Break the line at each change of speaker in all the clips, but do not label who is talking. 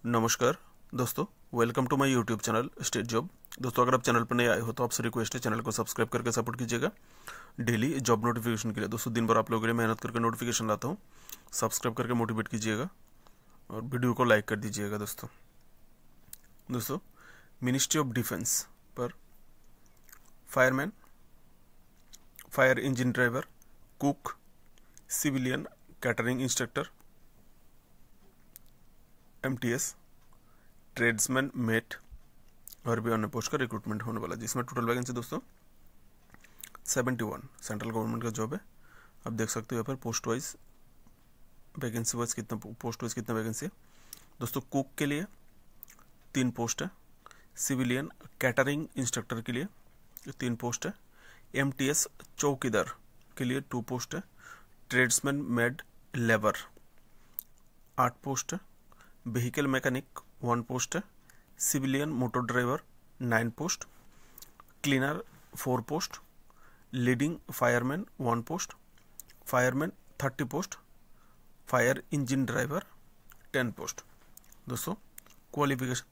नमस्कार दोस्तों, welcome to my YouTube channel state job. दोस्तों, अगर आप चैनल पर नए आए हो तो आपसे रिक्वेस्ट है चैनल को सब्सक्राइब करके सपोर्ट कीजिएगा डेली जॉब नोटिफिकेशन के लिए। दोस्तों, दिन भर आप लोगों के लिए मेहनत करके नोटिफिकेशन लाता हूँ, सब्सक्राइब करके मोटिवेट कीजिएगा और वीडियो को लाइक कर दीजिएगा। दोस्तों, मिनिस्ट्री ऑफ डिफेंस पर fireman, fire engine driver, cook, civilian catering instructor, MTS, tradesman, mate और भी अन्य पोस्ट का रिक्रूटमेंट होने वाला है, जिसमें टोटल वैकेंसी दोस्तों 71 सेंट्रल गवर्नमेंट का जॉब है। आप देख सकते हो यहाँ पर पोस्ट वाइज वैकेंसी वाइज कितना वैकेंसी है। दोस्तों, कुक के लिए 3 पोस्ट है, सिविलियन कैटरिंग इंस्ट्रक्टर के लिए 3 पोस्ट है, MTS चौकीदार के लिए 2 पोस्ट है, ट्रेड्समैन मेड लेबर 8 पोस्ट है, व्हीकल मैकेनिक 1 पोस्ट है, civilian motor driver 9 post, cleaner 4 post, leading fireman 1 post, fireman 30 post, fire engine driver 10 post. दोस्तों, क्वालिफिकेशन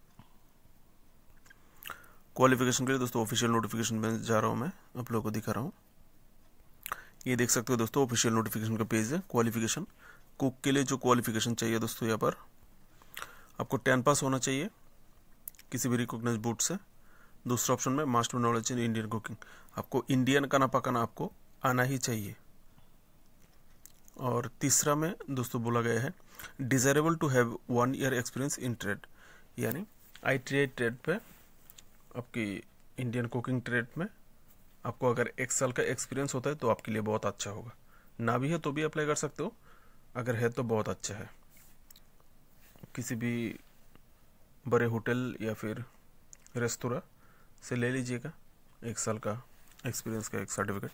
के लिए दोस्तों ऑफिशियल नोटिफिकेशन में जा रहा हूँ, मैं आप लोगों को दिखा रहा हूँ। ये देख सकते हो दोस्तों, ऑफिशियल नोटिफिकेशन का पेज है। क्वालिफिकेशन कुक के लिए जो क्वालिफिकेशन चाहिए दोस्तों, यहाँ पर आपको 10 पास होना चाहिए किसी भी रिकॉग्नाइज्ड बोर्ड से। दूसरा ऑप्शन में master knowledge in Indian cooking, आपको इंडियन खाना पकाना आपको आना ही चाहिए। और तीसरा में दोस्तों बोला गया है desirable to have 1 year experience in trade, यानी ITI ट्रेड पे आपकी इंडियन कुकिंग ट्रेड में आपको अगर 1 साल का एक्सपीरियंस होता है तो आपके लिए बहुत अच्छा होगा। ना भी है तो भी अप्लाई कर सकते हो, अगर है तो बहुत अच्छा है। किसी भी बड़े होटल या फिर रेस्तोरां से ले लीजिएगा 1 साल का एक्सपीरियंस का एक सर्टिफिकेट।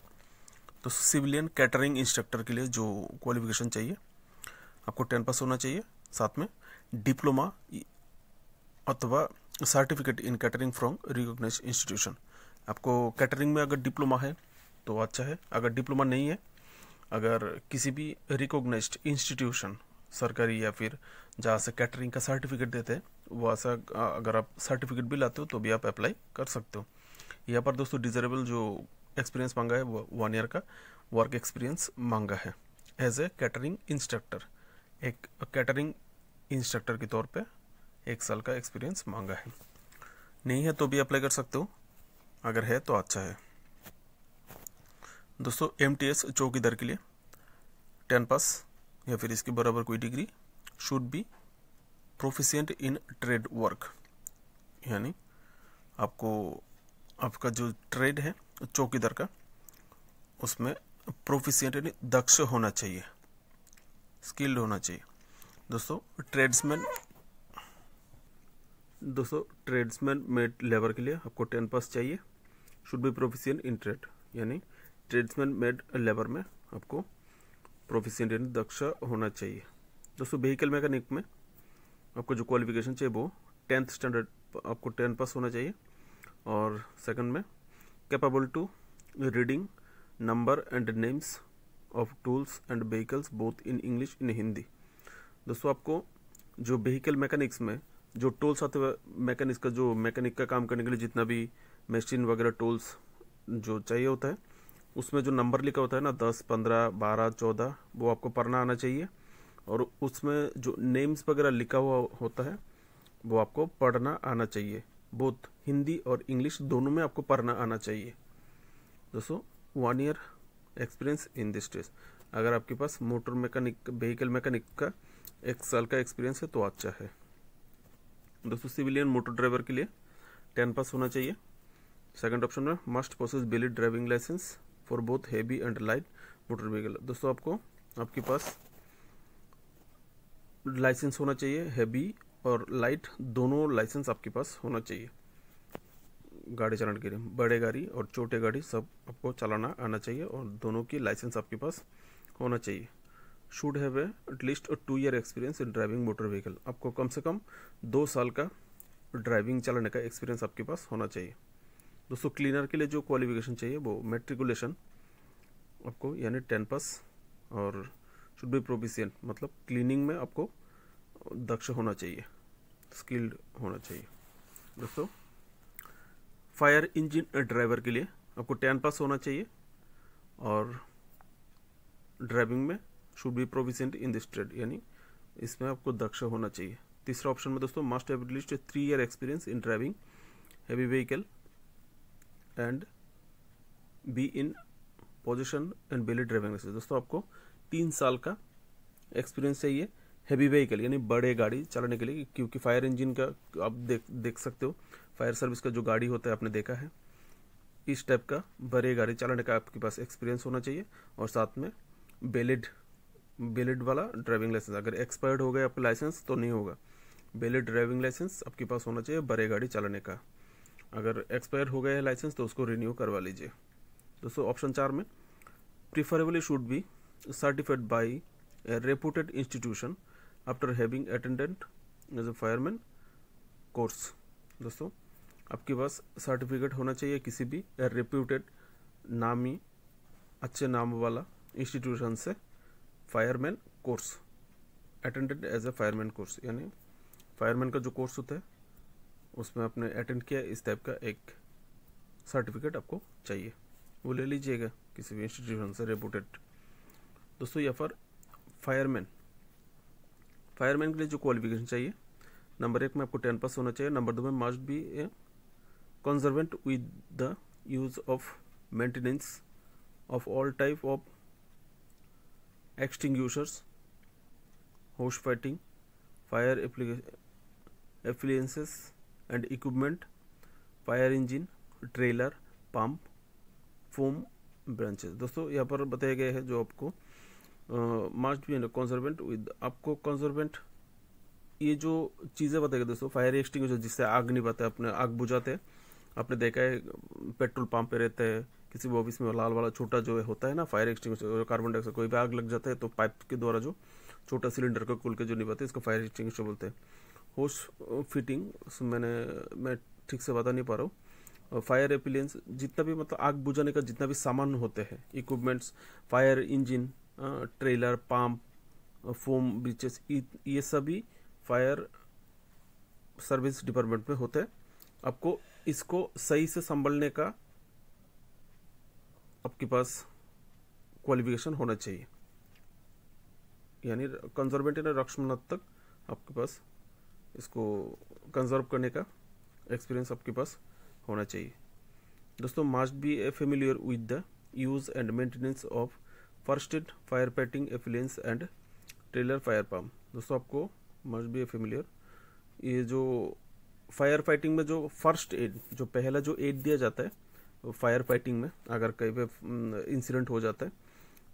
तो सिविलियन कैटरिंग इंस्ट्रक्टर के लिए जो क्वालिफिकेशन चाहिए, आपको 10 पास होना चाहिए, साथ में डिप्लोमा अथवा certificate in catering from recognised institution. आपको कैटरिंग में अगर डिप्लोमा है तो अच्छा है, अगर डिप्लोमा नहीं है, अगर किसी भी रिकॉग्नाइज्ड इंस्टीट्यूशन सरकारी या फिर जहाँ से कैटरिंग का सर्टिफिकेट देते हैं वहाँ से अगर आप सर्टिफिकेट भी लाते हो तो भी आप अप्लाई कर सकते हो। यहाँ पर दोस्तों डिजायरेबल जो एक्सपीरियंस मांगा है वो 1 ईयर का वर्क एक्सपीरियंस मांगा है एज ए कैटरिंग इंस्ट्रक्टर। एक कैटरिंग इंस्ट्रक्टर के तौर पे 1 साल का एक्सपीरियंस मांगा है। नहीं है तो भी अप्लाई कर सकते हो, अगर है तो अच्छा है। दोस्तों, MTS चौकीदार के लिए 10 पास या फिर इसके बराबर कोई degree, should be proficient in trade work, यानी आपको आपका जो ट्रेड है चौकीदार का उसमें प्रोफिशिएंट यानी दक्ष होना चाहिए, स्किल्ड होना चाहिए। दोस्तों, ट्रेड्समैन मेड लेबर के लिए आपको 10 पास चाहिए, should be proficient in trade, यानी ट्रेड्समैन मेड लेबर में आपको प्रोफिशिएंट यानी दक्ष होना चाहिए। दोस्तों, व्हीकल मैकेनिक में आपको जो क्वालिफिकेशन चाहिए वो 10th स्टैंडर्ड आपको 10 पास होना चाहिए, और सेकंड में capable to reading number and names of tools and vehicles both in English in Hindi. दोस्तों, आपको जो व्हीकल मैकेनिक्स में जो टूल्स आते हुए मैकेनिक्स का जो मैकेनिक का काम करने के लिए जितना भी मशीन वगैरह टूल्स जो चाहिए होता है उसमें जो नंबर लिखा होता है ना 10, 15, 12, 14 वो आपको पढ़ना आना चाहिए, और उसमें जो नेम्स वगैरह लिखा हुआ होता है वो आपको पढ़ना आना चाहिए। बोथ हिंदी और इंग्लिश दोनों में आपको पढ़ना आना चाहिए। दोस्तों, 1 year experience in this stage, अगर आपके पास मोटर मैकेनिक व्हीकल मैकेनिक का 1 साल का एक्सपीरियंस है तो अच्छा है। दोस्तों, सिविलियन मोटर ड्राइवर के लिए 10 पास होना चाहिए। सेकंड ऑप्शन में must possess valid driving licence for both heavy and light motor vehicle. दोस्तों, आपके पास लाइसेंस होना चाहिए, हेवी और लाइट दोनों लाइसेंस आपके पास होना चाहिए गाड़ी चलाने के लिए। बड़े गाड़ी और छोटे गाड़ी सब आपको चलाना आना चाहिए और दोनों की लाइसेंस आपके पास होना चाहिए। Should have at least 2 year experience in driving motor vehicle, आपको कम से कम 2 साल का ड्राइविंग चलाने का एक्सपीरियंस आपके पास होना चाहिए। दोस्तों, क्लीनर के लिए जो क्वालिफिकेशन चाहिए वो मेट्रिकुलेशन आपको यानी 10 पास, और शुड बी प्रोफिशिएंट मतलब क्लीनिंग में आपको दक्ष होना चाहिए। स्किल्ड होना चाहिए। दोस्तों फायर इंजन ड्राइवर के लिए आपको 10 पास होना चाहिए और ड्राइविंग में should be proficient in this trade, यानी इसमें आपको दक्ष होना चाहिए। तीसरा ऑप्शन में दोस्तों must have at least 3 year experience in driving heavy vehicle and be in position and valid driving licence. दोस्तों आपको 3 साल का एक्सपीरियंस चाहिए हैवी व्हीकल यानी बड़े गाड़ी चलाने के लिए, क्योंकि फायर इंजन का आप देख सकते हो, फायर सर्विस का जो गाड़ी होता है आपने देखा है, इस टाइप का बड़े गाड़ी चलाने का आपके पास एक्सपीरियंस होना चाहिए और साथ में वैलिड वाला ड्राइविंग लाइसेंस। अगर एक्सपायर्ड हो गया आपका लाइसेंस तो नहीं होगा, वैलिड ड्राइविंग लाइसेंस आपके पास होना चाहिए बड़े गाड़ी चलाने का। अगर एक्सपायर हो गया है लाइसेंस तो उसको रिन्यू करवा लीजिए। दोस्तों ऑप्शन 4 में preferably should be certified by a reputed institution after having attended as a fireman course. दोस्तों आपके पास सर्टिफिकेट होना चाहिए किसी भी रेप्यूटेड नामी अच्छे नाम वाला इंस्टीट्यूशन से fireman course attended as a fireman course, यानी फायरमैन का जो कोर्स होता है उसमें आपने अटेंड किया, इस टाइप का एक सर्टिफिकेट आपको चाहिए, वो ले लीजिएगा किसी भी इंस्टीट्यूशन से रेप्यूटेड। दोस्तों यहाँ पर फायरमैन के लिए जो क्वालिफिकेशन चाहिए, नंबर 1 में आपको 10 पास होना चाहिए, नंबर 2 में must be a conversant with the use of maintenance of all type of extinguishers, hose fighting, fire appliances and equipment, fire engine, trailer, pump, foam branches. दोस्तों यहाँ पर बताया गया है जो आपको मस्ट बी कंजर्वेंट विद, आपको कंजर्वेंट ये जो चीज़ें बताएगा दोस्तों, फायर एक्सटिंग्विशर जिससे आग नहीं पाता है, अपने आग बुझाते हैं, आपने देखा है पेट्रोल पंप पे रहते हैं, किसी भी ऑफिस में लाल वाला छोटा जो होता है ना फायर एक्सटिंग्विशर, कार्बन डाइऑक्साइड कोई भी आग लग जाता है तो पाइप के द्वारा जो छोटा सिलेंडर को खोल के जो निभाते हैं इसको फायर एक्सटिंग्विशर बोलते हैं। होस फिटिंग मैं ठीक से बता नहीं पा रहा हूँ। फायर एप्लियंस जितना भी मतलब आग बुझाने का जितना भी सामान होते हैं, equipments, fire engine, trailer, pump, foam breaches, ये सभी फायर सर्विस डिपार्टमेंट में होते हैं। आपको इसको सही से संभालने का आपके पास क्वालिफिकेशन होना चाहिए, यानी कंजर्वेंट यानी रक्षणात्मक आपके पास इसको कंजर्व करने का एक्सपीरियंस आपके पास होना चाहिए। दोस्तों must be a familiar with the use and maintenance of first aid, fire fighting appliances and trailer fire pump. दोस्तों आपको मस्ट बी ए फेमिलियर, ये जो फायर फाइटिंग में जो फर्स्ट एड, जो पहला जो एड दिया जाता है फायर फाइटिंग में, अगर कहीं पे इंसिडेंट हो जाता है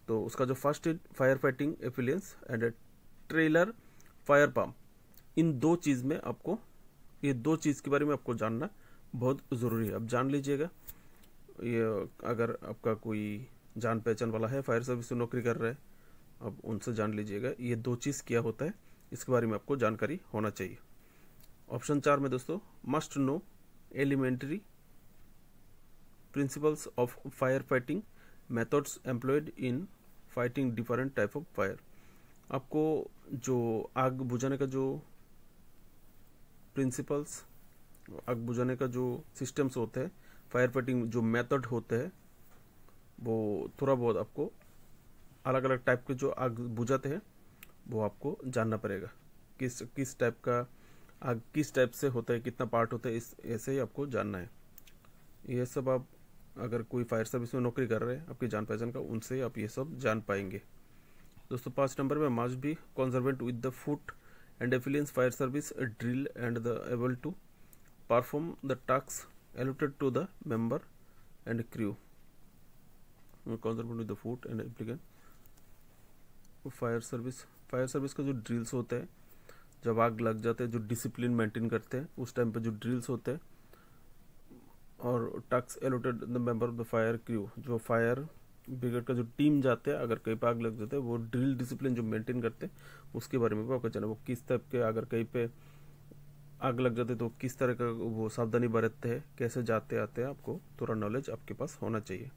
तो उसका जो first aid, fire fighting appliances and trailer fire pump, इन 2 चीज़ में आपको, ये 2 चीज़ के बारे में आपको जानना बहुत ज़रूरी है। आप जान लीजिएगा, ये अगर आपका कोई जान पहचान वाला है फायर सर्विस में नौकरी कर रहा है, अब उनसे जान लीजिएगा ये 2 चीज़ क्या होता है, इसके बारे में आपको जानकारी होना चाहिए। ऑप्शन 4 में दोस्तों must know elementary principles of fire fighting methods employed in fighting different type of fire. आपको जो आग बुझाने का जो प्रिंसिपल्स, आग बुझाने का जो सिस्टम्स होते हैं, फायर फाइटिंग जो मेथड होते हैं, वो थोड़ा बहुत आपको अलग अलग टाइप के जो आग बुझाते हैं वो आपको जानना पड़ेगा, किस टाइप का आग किस टाइप से होता है, कितना पार्ट होता है, इस ऐसे ही आपको जानना है। ये सब आप अगर कोई फायर सर्विस में नौकरी कर रहे हैं आपकी जान पहचान का, उनसे आप ये सब जान पाएंगे। दोस्तों 5 नंबर में must be conversant with the foot and appliances fire service drill and the able to perform the task allotted to the member and crew. Conversant with the foot and applicant fire service का जो drills होते हैं, जब आग लग जाते हैं, जो डिसिप्लिन मेंटेन करते हैं उस टाइम पे जो ड्रिल्स होते हैं, और task allotted the member of the fire crew, जो फायर ब्रिगेड का जो टीम जाते हैं अगर कहीं पे आग लग जाते हैं, वो ड्रिल डिसिप्लिन जो मेंटेन करते हैं उसके बारे में भी आपको जानना, वो किस टाइप के, अगर कहीं पे आग लग जाते तो किस तरह का वो सावधानी बरतते हैं, कैसे जाते आते हैं, आपको थोड़ा नॉलेज आपके पास होना चाहिए।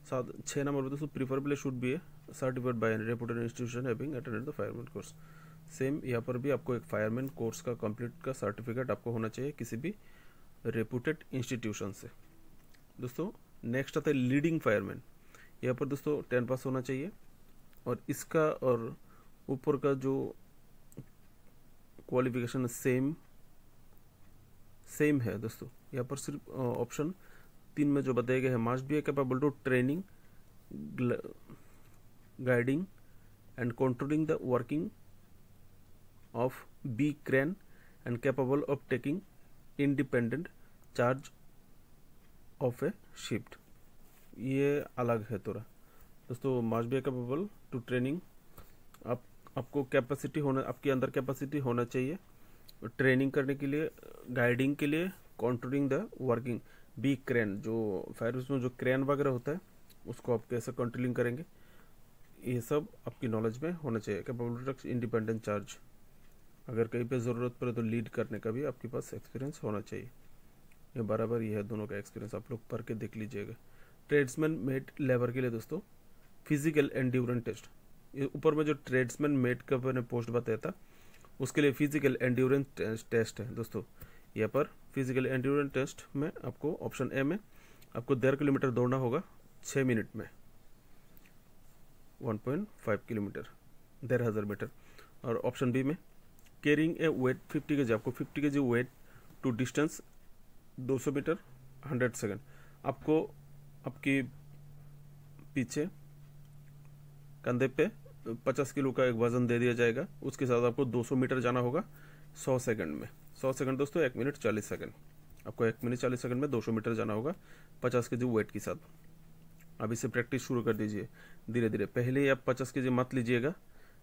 6 नंबर पर दोस्तों preferably should be a certified by an reputed institution having attended the fireman course. Same यहाँ पर भी आपको एक फायरमैन कोर्स का कंप्लीट का सर्टिफिकेट आपको होना चाहिए किसी भी रेपुटेड इंस्टीट्यूशन से। दोस्तों नेक्स्ट आता है लीडिंग फायरमैन। यहाँ पर दोस्तों 10 पास होना चाहिए, और इसका और ऊपर का जो क्वालिफिकेशन सेम है दोस्तों। यहाँ पर सिर्फ ऑप्शन 3 में जो बताए गए हैं, must be capable to training, guiding and controlling the working of be crane and capable of taking independent charge of a shift. ये अलग है थोड़ा दोस्तों। Must be capable to training, आपको कैपेसिटी होना, आपके अंदर कैपेसिटी होना चाहिए ट्रेनिंग करने के लिए, गाइडिंग के लिए, controlling the working be crane, जो फायर में जो क्रेन वगैरह होता है उसको आप कैसे कंट्रोलिंग करेंगे, ये सब आपकी नॉलेज में होना चाहिए। कैपेबल टू इंडिपेंडेंट चार्ज, अगर कहीं पे ज़रूरत पड़े तो लीड करने का भी आपके पास एक्सपीरियंस होना चाहिए। ये बराबर ये है दोनों का एक्सपीरियंस, आप लोग पढ़ के देख लीजिएगा। ट्रेड्समैन मेट लेबर के लिए दोस्तों फिजिकल एंड्योरेंस टेस्ट, ऊपर में जो ट्रेड्समैन मेट का मैंने पोस्ट बताया था उसके लिए फिजिकल एंड्योरेंस टेस्ट है दोस्तों। यहाँ पर फिजिकल एंड्योरेंस टेस्ट में आपको ऑप्शन ए में आपको 1.5 किलोमीटर दौड़ना होगा 6 मिनट में, 1.5 किलोमीटर 1,500 मीटर। और ऑप्शन बी में कैरिंग ए वेट 50 kg, आपको 50 kg weight to distance 200 metre 100 second. आपको आपकी पीछे कंधे पे 50 किलो का एक वजन दे दिया जाएगा, उसके साथ आपको 200 मीटर जाना होगा 100 सेकंड में। 100 सेकंड दोस्तों 1 मिनट 40 सेकंड, आपको 1 मिनट 40 सेकंड में 200 मीटर जाना होगा 50 kg वेट के साथ। अभी से प्रैक्टिस शुरू कर दीजिए धीरे धीरे। पहले ही आप 50 kg मत लीजिएगा,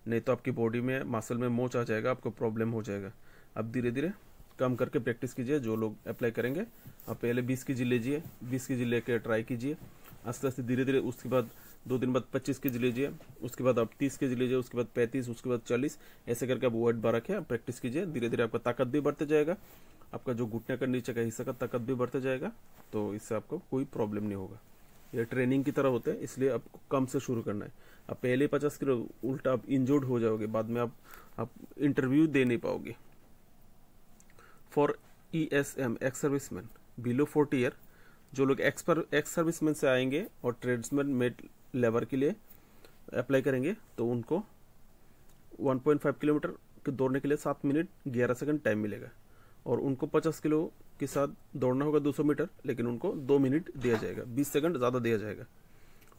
नहीं तो आपकी बॉडी में मसल में मोच आ जाएगा, आपको प्रॉब्लम हो जाएगा। अब धीरे धीरे कम करके प्रैक्टिस कीजिए। जो लोग अप्लाई करेंगे आप पहले 20 kg लीजिए, 20 kg लेकर ट्राई कीजिए, आस्ते आस्ते धीरे धीरे। उसके बाद 2 दिन बाद 25 kg लीजिए, उसके बाद आप 30 kg लीजिए, उसके बाद 35, उसके बाद 40, ऐसे करके आप वेट बढ़ा के प्रैक्टिस कीजिए। धीरे धीरे आपका ताकत भी बढ़ते जाएगा, आपका जो घुटने का नीचे का हिस्सा का ताकत भी बढ़ते जाएगा, तो इससे आपको कोई प्रॉब्लम नहीं होगा। ये ट्रेनिंग की तरह होता है, इसलिए आपको कम से शुरू करना है। आप पहले 50 किलो उल्टा आप इंजर्ड हो जाओगे, बाद में आप इंटरव्यू दे नहीं पाओगे। For ESM ex serviceman below 40 year, जो लोग एक्स सर्विसमैन से आएंगे और ट्रेड्समैन मेट लेबर के लिए अप्लाई करेंगे तो उनको 1.5 किलोमीटर के दौड़ने के लिए 7 मिनट 11 सेकंड टाइम मिलेगा, और उनको 50 किलो के साथ दौड़ना होगा 200 मीटर, लेकिन उनको 2 मिनट दिया जाएगा, 20 सेकंड ज़्यादा दिया जाएगा।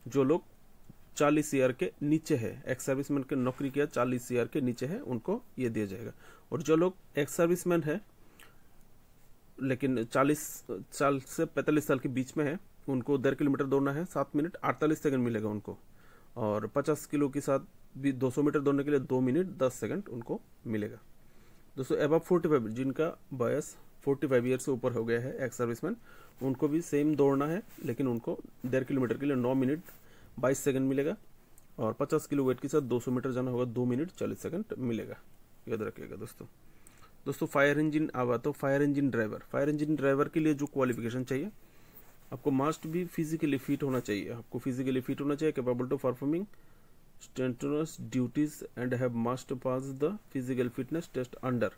जो लोग 40 ईयर के नीचे है, एक्स सर्विसमैन की नौकरी किया 40 ईयर के नीचे है, उनको ये दिया जाएगा। और जो लोग एक्स सर्विसमैन है लेकिन 40 साल से 45 साल के बीच में है, उनको 1.5 किलोमीटर दौड़ना है, 7 मिनट 48 सेकंड मिलेगा उनको। और 50 किलो के साथ भी 200 मीटर दौड़ने के लिए 2 मिनट 10 सेकंड उनको मिलेगा। दोस्तों अबव 45, जिनका वयस 45 ईयर से ऊपर हो गया है एक्स सर्विसमैन, उनको भी सेम दौड़ना है, लेकिन उनको 1.5 किलोमीटर के लिए 9 मिनट 22 सेकंड मिलेगा। और 50 किलो वेट के साथ 200 मीटर जाना होगा, 2 मिनट 40 सेकंड मिलेगा, याद रखिएगा दोस्तों। फायर इंजन आवा तो फायर इंजन ड्राइवर के लिए जो क्वालिफिकेशन चाहिए, आपको मस्ट भी फिजिकली फिट होना चाहिए। आपको फिजिकली फिट होना चाहिए, capable to performing strenuous duties and have must pass the physical fitness test under.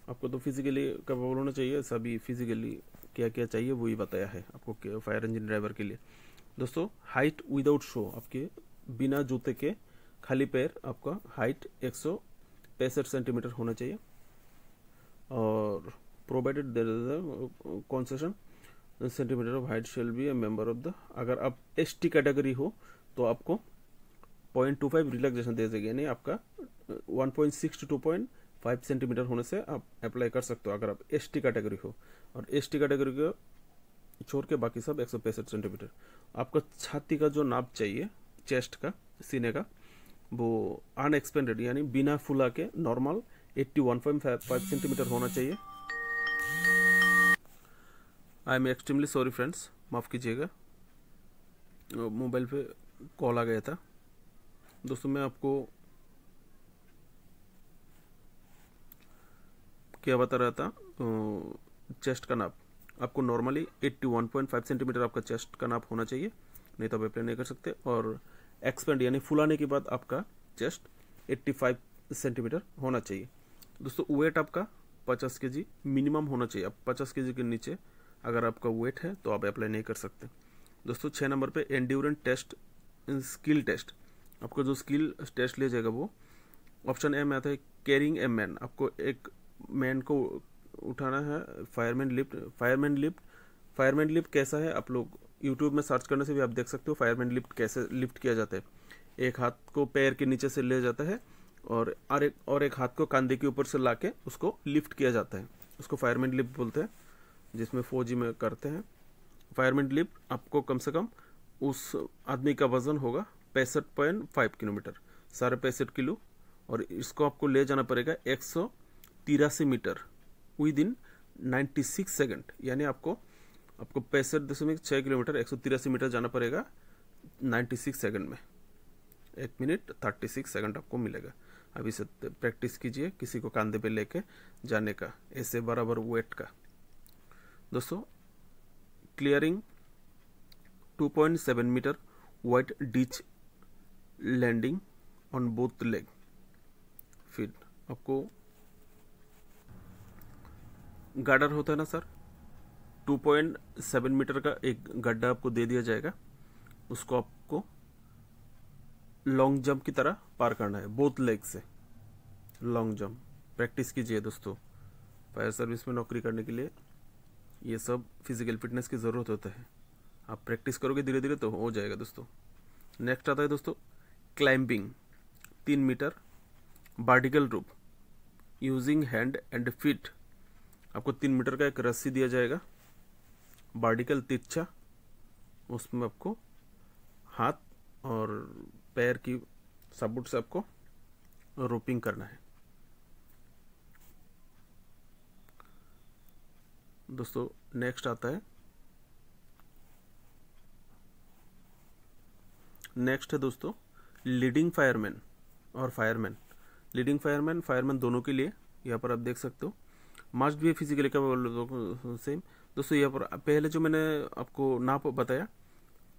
आपको तो फिजिकली कैपेबल होना चाहिए, सभी फिजिकली क्या क्या चाहिए वही बताया है आपको फायर इंजन ड्राइवर के लिए। दोस्तों हाइट विदाउट शो, आपके बिना जूते के खाली पैर, आपका हाइट 165 सेंटीमीटर होना चाहिए। और provided there is a concession centimetre of height shall be a member of the, अगर आप ST कैटेगरी हो तो आपको 0.25 रिलैक्सेशन दे देंगे, यानी आपका 1.6 to 2.5 सेंटीमीटर होने से आप अप्लाई कर सकते हो अगर आप ST कैटेगरी हो। और ST कैटेगरी को छोड़ के बाकी सब 165 सेंटीमीटर। आपका छाती का जो नाप चाहिए चेस्ट का, सीने का, वो अनएक्सपेंडेड यानी बिना फुला के नॉर्मल 81.5 सेंटीमीटर होना चाहिए। I am extremely sorry friends, माफ़ कीजिएगा, मोबाइल पे कॉल आ गया था। दोस्तों मैं आपको क्या बता रहा था, चेस्ट का नाप आपको नॉर्मली 81.5 सेंटीमीटर आपका चेस्ट का नाप होना चाहिए, नहीं तो आप अप्लाई नहीं कर सकते। और एक्सपेंड यानी फुलाने के बाद आपका चेस्ट 85 सेंटीमीटर होना चाहिए। दोस्तों वेट आपका 50 केजी मिनिमम होना चाहिए। आप 50 केजी के नीचे अगर आपका वेट है तो आप अप्लाई नहीं कर सकते। दोस्तों 6 नंबर पे एंड्योरेंस टेस्ट, स्किल टेस्ट। आपको जो स्किल टेस्ट लिया जाएगा वो ऑप्शन ए में आता है कैरिंग ए मैन। आपको एक मैन को उठाना है, फायरमैन लिफ्ट कैसा है आप लोग यूट्यूब में सर्च करने से भी आप देख सकते हो फायरमैन लिफ्ट कैसे लिफ्ट किया जाता है। एक हाथ को पैर के नीचे से लिया जाता है और एक हाथ को कंधे के ऊपर से लाके उसको लिफ्ट किया जाता है, उसको फायरमैन लिफ्ट बोलते हैं, जिसमें फौजी में करते हैं। फायरमैन लिफ्ट आपको कम से कम उस आदमी का वजन होगा 65.5 किलोमीटर, 65.5 किलो, और इसको आपको ले जाना पड़ेगा 183 मीटर विद इन 96 सेकेंड। यानी आपको 65.6 किलोमीटर 183 मीटर जाना पड़ेगा 96 सेकंड में। 1 मिनट 36 सेकंड आपको मिलेगा। अभी से प्रैक्टिस कीजिए किसी को कंधे पे लेके जाने का, ऐसे बराबर वेट का। दोस्तों clearing 2.7 metre wide ditch landing on both leg. फिर आपको गार्डर होता है ना सर, 2.7 मीटर का एक गड्ढा आपको दे दिया जाएगा, उसको आपको लॉन्ग जंप की तरह पार करना है बोथ लेग से। लॉन्ग जंप प्रैक्टिस कीजिए दोस्तों। फायर सर्विस में नौकरी करने के लिए ये सब फिजिकल फिटनेस की ज़रूरत होता है। आप प्रैक्टिस करोगे धीरे धीरे तो हो जाएगा दोस्तों। नेक्स्ट आता है दोस्तों क्लाइंबिंग 3 मीटर वर्टिकल रूप यूजिंग हैंड एंड फीट। आपको 3 मीटर का एक रस्सी दिया जाएगा वर्टिकल तिरछा, उसमें आपको हाथ और पैर की सपोर्ट से आपको रोपिंग करना है। दोस्तों नेक्स्ट आता है दोस्तों लीडिंग फायरमैन और फायरमैन। लीडिंग फायरमैन दोनों के लिए यहाँ पर आप देख सकते हो must be physically capable same. दोस्तों यहाँ पर पहले जो मैंने आपको नाप बताया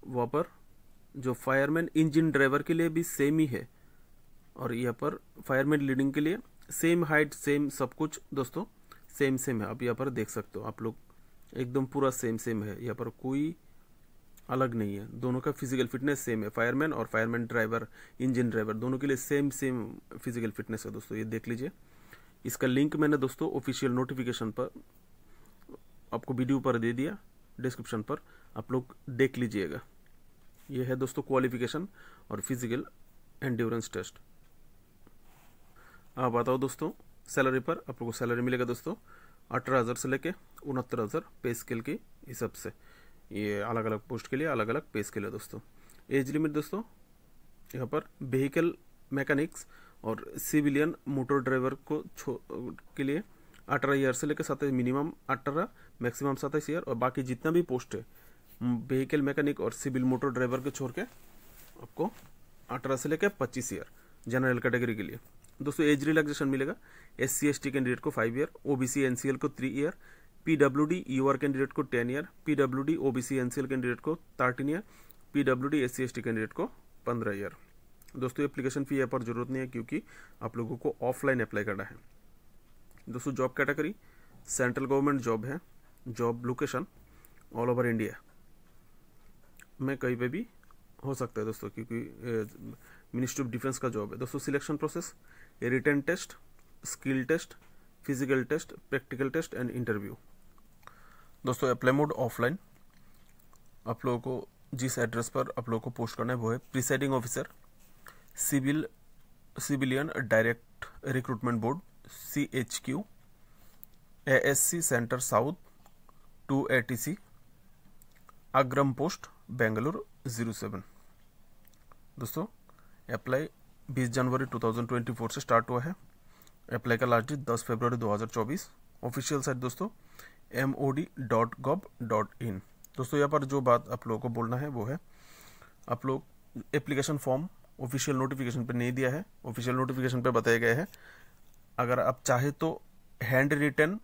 वहाँ पर जो फायरमैन इंजन ड्राइवर के लिए भी सेम ही है, और यहाँ पर फायरमैन लीडिंग के लिए सेम हाइट सेम सब कुछ दोस्तों सेम है। आप यहाँ पर देख सकते हो आप लोग एकदम पूरा सेम है, यहाँ पर कोई अलग नहीं है। दोनों का फिजिकल फिटनेस सेम है। फायरमैन और फायरमैन ड्राइवर इंजन ड्राइवर दोनों के लिए सेम फिजिकल फिटनेस है दोस्तों। ये देख लीजिए, इसका लिंक मैंने दोस्तों ऑफिशियल नोटिफिकेशन पर आपको वीडियो पर दे दिया, डिस्क्रिप्शन पर आप लोग देख लीजिएगा। ये है दोस्तों क्वालिफिकेशन और फिजिकल एंड्योरेंस टेस्ट। आप बताओ दोस्तों सैलरी पर आप लोगों को सैलरी मिलेगा दोस्तों 18,000 से लेके 69,000 पे स्केल के हिसाब से। ये अलग अलग पोस्ट के लिए अलग अलग पे स्केल है दोस्तों। एज लिमिट दोस्तों यहाँ पर व्हीकल मैकेनिक्स और सिविलियन मोटर ड्राइवर को के लिए 18 ईयर से लेकर 27, मिनिमम 18 मैक्सिमम 27 ईयर, और बाकी जितना भी पोस्ट है व्हीकल मैकेनिक और सिविल मोटर ड्राइवर के छोड़ के आपको 18 से लेकर 25 ईयर जनरल कैटेगरी के लिए। दोस्तों एज रिलैक्सेशन मिलेगा SC/ST कैंडिडेट को 5 ईयर, OBC NCL को 3 ईयर, PWD UR कैंडिडेट को 10 year, PWD OBC NCL candidate को 13 ईयर, PWD SC/ST कैंडिडेट को 15 ईयर। दोस्तों एप्लीकेशन फी यहाँ पर जरूरत नहीं है क्योंकि आप लोगों को ऑफलाइन अप्लाई करना है। दोस्तों job category central government job है। Job location all over India में कहीं पे भी हो सकता है दोस्तों, क्योंकि मिनिस्ट्री ऑफ डिफेंस का जॉब है। दोस्तों selection process written test, skill test, physical test, practical test and interview. दोस्तों अप्लाई मोड ऑफलाइन। आप लोगों को जिस एड्रेस पर आप लोगों को पोस्ट करना है वो है presiding officer civilian direct recruitment board CHQ ASC centre south 2ATC Agram post Bengaluru 07। दोस्तों अप्लाई 20 जनवरी 2024 से स्टार्ट हुआ है। अप्लाई का लास्ट डेट 10 फरवरी 2024। ऑफिशियल साइट दोस्तों mod.gov.in। दोस्तों यहाँ पर जो बात आप लोगों को बोलना है वो है आप लोग एप्लीकेशन फॉर्म ऑफिशियल नोटिफिकेशन पे नहीं दिया है। ऑफिशियल नोटिफिकेशन पे बताया गया है अगर आप चाहे तो हैंड रिटन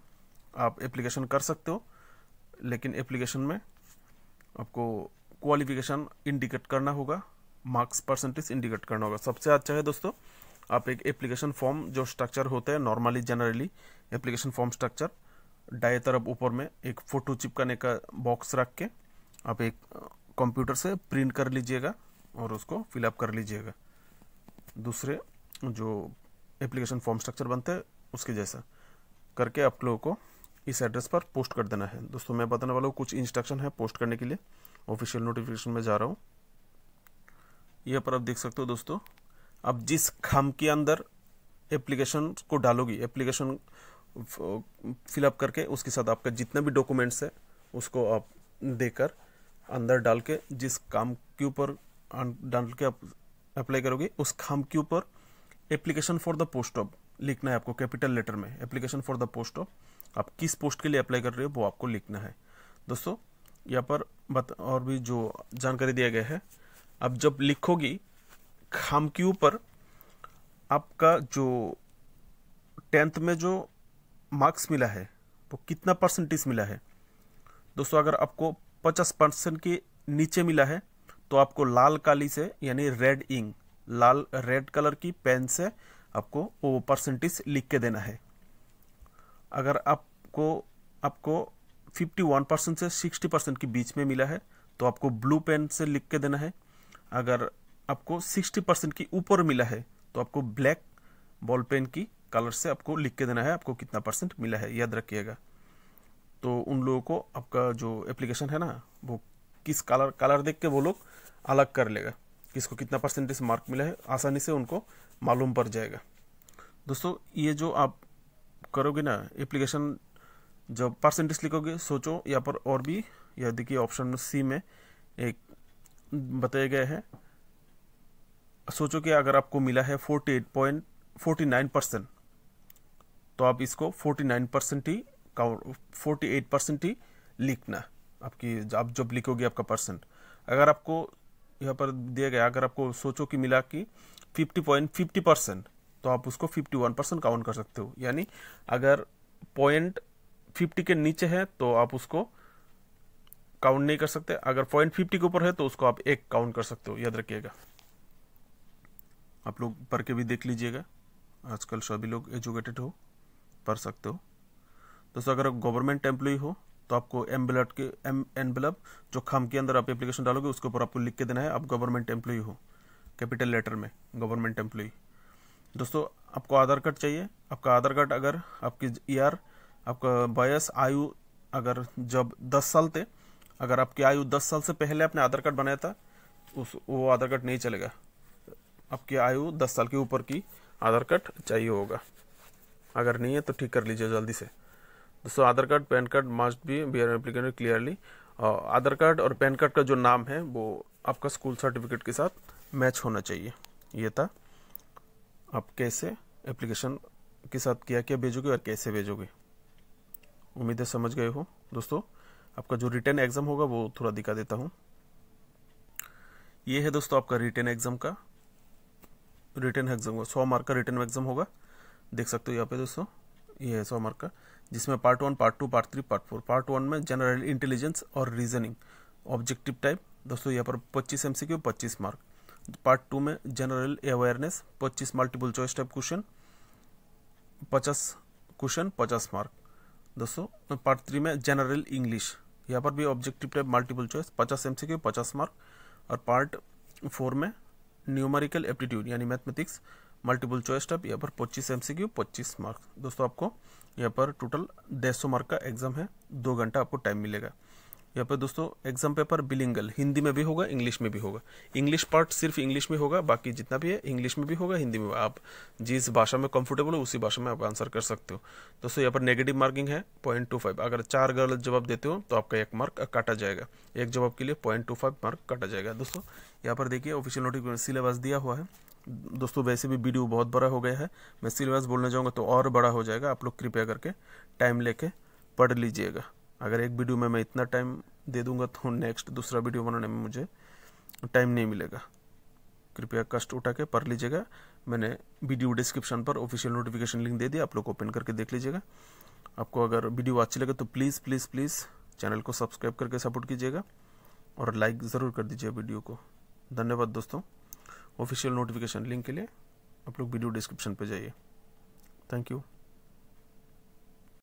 आप एप्लीकेशन कर सकते हो, लेकिन एप्लीकेशन में आपको क्वालिफिकेशन इंडिकेट करना होगा, मार्क्स परसेंटेज इंडिकेट करना होगा। सबसे अच्छा है दोस्तों आप एक एप्लीकेशन फॉर्म जो स्ट्रक्चर होता है normally generally application form structure, दाएं तरफ ऊपर में एक फ़ोटो चिपकाने का बॉक्स रख के आप एक कंप्यूटर से प्रिंट कर लीजिएगा और उसको फिलअप कर लीजिएगा, दूसरे जो एप्लीकेशन फॉर्म स्ट्रक्चर बनता है उसके जैसा करके आप लोगों को इस एड्रेस पर पोस्ट कर देना है। दोस्तों मैं बताने वाला हूँ कुछ इंस्ट्रक्शन है पोस्ट करने के लिए। ऑफिशियल नोटिफिकेशन में जा रहा हूँ, यहाँ पर आप देख सकते हो दोस्तों, आप जिस खाम के अंदर एप्लीकेशन को डालोगी, एप्लीकेशन फिलअप करके उसके साथ आपका जितना भी डॉक्यूमेंट्स है उसको आप देकर अंदर डाल के जिस काम के ऊपर डाल के आप अप्लाई करोगे उस खाम के ऊपर application for the post of लिखना है आपको कैपिटल लेटर में। Application for the post of, आप किस पोस्ट के लिए अप्लाई कर रहे हो वो आपको लिखना है। दोस्तों यहाँ पर और भी जो जानकारी दिया गया है, आप जब लिखोगी खाम के ऊपर आपका जो 10th में जो मार्क्स मिला है वो कितना परसेंटेज मिला है। दोस्तों अगर आपको 50% के नीचे मिला है तो आपको लाल काली से यानी रेड इंक, लाल रेड कलर की पेन से आपको वो परसेंटेज लिख के देना है। अगर आपको 51% से 60% के बीच में मिला है तो आपको ब्लू पेन से लिख के देना है। अगर आपको 60% की ऊपर मिला है तो आपको ब्लैक बॉल पेन की कलर से आपको लिख के देना है आपको कितना परसेंट मिला है, याद रखिएगा। तो उन लोगों को आपका जो एप्लीकेशन है ना वो किस कलर देख के वो लोग अलग कर लेगा किसको कितना परसेंटेज मार्क मिला है, आसानी से उनको मालूम पड़ जाएगा। दोस्तों ये जो आप करोगे ना एप्लीकेशन, जब परसेंटेज लिखोगे सोचो यहाँ पर और भी, यह देखिए ऑप्शन सी में एक बताया गया है, सोचो कि अगर आपको मिला है 48.49% तो आप इसको 48% ही लिखना आपकी, आप जब लिखोगे आपका परसेंट। अगर आपको यहाँ पर दिया गया, अगर आपको सोचो कि मिला कि 50.50% तो आप उसको 51% काउंट कर सकते हो। यानी अगर 0.50 के नीचे है तो आप उसको काउंट नहीं कर सकते, अगर 0.50 के ऊपर है तो उसको आप एक काउंट कर सकते हो, याद रखिएगा। आप लोग पढ़ के भी देख लीजिएगा, आजकल सभी लोग एजुकेटेड हो, पढ़ सकते हो। दोस्तों अगर आप गवर्नमेंट एम्प्लॉय हो तो आपको एनवेलप जो खाम के अंदर आप एप्लीकेशन डालोगे उसके ऊपर आपको लिख के देना है आप गवर्नमेंट एम्प्लॉय हो, कैपिटल लेटर में गवर्नमेंट एम्प्लॉय। दोस्तों आपको आधार कार्ड चाहिए। आपका आधार कार्ड अगर आपकी ईयर, आपका वयस, आयु अगर जब 10 साल थे, अगर आपकी आयु 10 साल से पहले आपने आधार कार्ड बनाया था वो आधार कार्ड नहीं चलेगा, आपकी आयु 10 साल के ऊपर की आधार कार्ड चाहिए होगा। अगर नहीं है तो ठीक कर लीजिए जल्दी से। दोस्तों Aadhaar card PAN card must be applicant clearly. Aadhaar card और पैन कार्ड का जो नाम है वो आपका स्कूल सर्टिफिकेट के साथ मैच होना चाहिए। ये था आप कैसे एप्लीकेशन के साथ क्या क्या भेजोगे और कैसे भेजोगे। उम्मीद है समझ गए हो। दोस्तों आपका जो रिटन एग्जाम होगा वो थोड़ा दिखा देता हूँ। ये है दोस्तों आपका रिटन एग्जाम का 100 मार्क का रिटन एग्जाम होगा, देख सकते हो यहाँ पे दोस्तों। ये है 100 मार्क का, जिसमें part 1, part 2, part 3, part 4। Part 1 में जनरल इंटेलिजेंस और रीजनिंग ऑब्जेक्टिव टाइप, दोस्तों यहाँ पर 25 MCQ 25 मार्क। पार्ट 2 में general awareness 25 multiple choice type question 50 question 50 mark. दोस्तों पार्ट 3 में जनरल इंग्लिश, यहाँ पर भी objective type multiple choice 50 MCQ 50 mark. और पार्ट 4 में न्यूमेरिकल एप्टीट्यूड यानी मैथमेटिक्स मल्टीपल चॉइस टाइप, यहाँ पर 25 MCQ 25 मार्क। दोस्तों आपको यहाँ पर टोटल 150 मार्क का एग्जाम है, 2 घंटा आपको टाइम मिलेगा। यहाँ पर दोस्तों एग्जाम पेपर बिलिंगल हिंदी में भी होगा, इंग्लिश में भी होगा। इंग्लिश पार्ट सिर्फ इंग्लिश में होगा, बाकी जितना भी है इंग्लिश में भी होगा, हिंदी में। आप जिस भाषा में कंफर्टेबल हो उसी भाषा में आप आंसर कर सकते हो। दोस्तों यहाँ पर नेगेटिव मार्किंग है 0.25। अगर 4 गलत जवाब देते हो तो आपका 1 मार्क काटा जाएगा, एक जवाब के लिए 0.25 मार्क काटा जाएगा। दोस्तों यहाँ पर देखिए ऑफिशियल नोटिफिकेशन सिलेबस दिया हुआ है। दोस्तों वैसे भी वीडियो बहुत बड़ा हो गया है, मैं सिलेबस बोलने जाऊँगा तो और बड़ा हो जाएगा। आप लोग कृपया करके टाइम लेके पढ़ लीजिएगा। अगर एक वीडियो में मैं इतना टाइम दे दूंगा तो नेक्स्ट दूसरा वीडियो बनाने में मुझे टाइम नहीं मिलेगा। कृपया कष्ट उठा के पढ़ लीजिएगा। मैंने वीडियो डिस्क्रिप्शन पर ऑफिशियल नोटिफिकेशन लिंक दे दिया, आप लोग ओपन करके देख लीजिएगा। आपको अगर वीडियो अच्छी लगे तो प्लीज़ प्लीज़ प्लीज़ चैनल को सब्सक्राइब करके सपोर्ट कीजिएगा और लाइक ज़रूर कर दीजिए वीडियो को। धन्यवाद दोस्तों। ऑफिशियल नोटिफिकेशन लिंक के लिए आप लोग वीडियो डिस्क्रिप्शन पे जाइए। Thank you.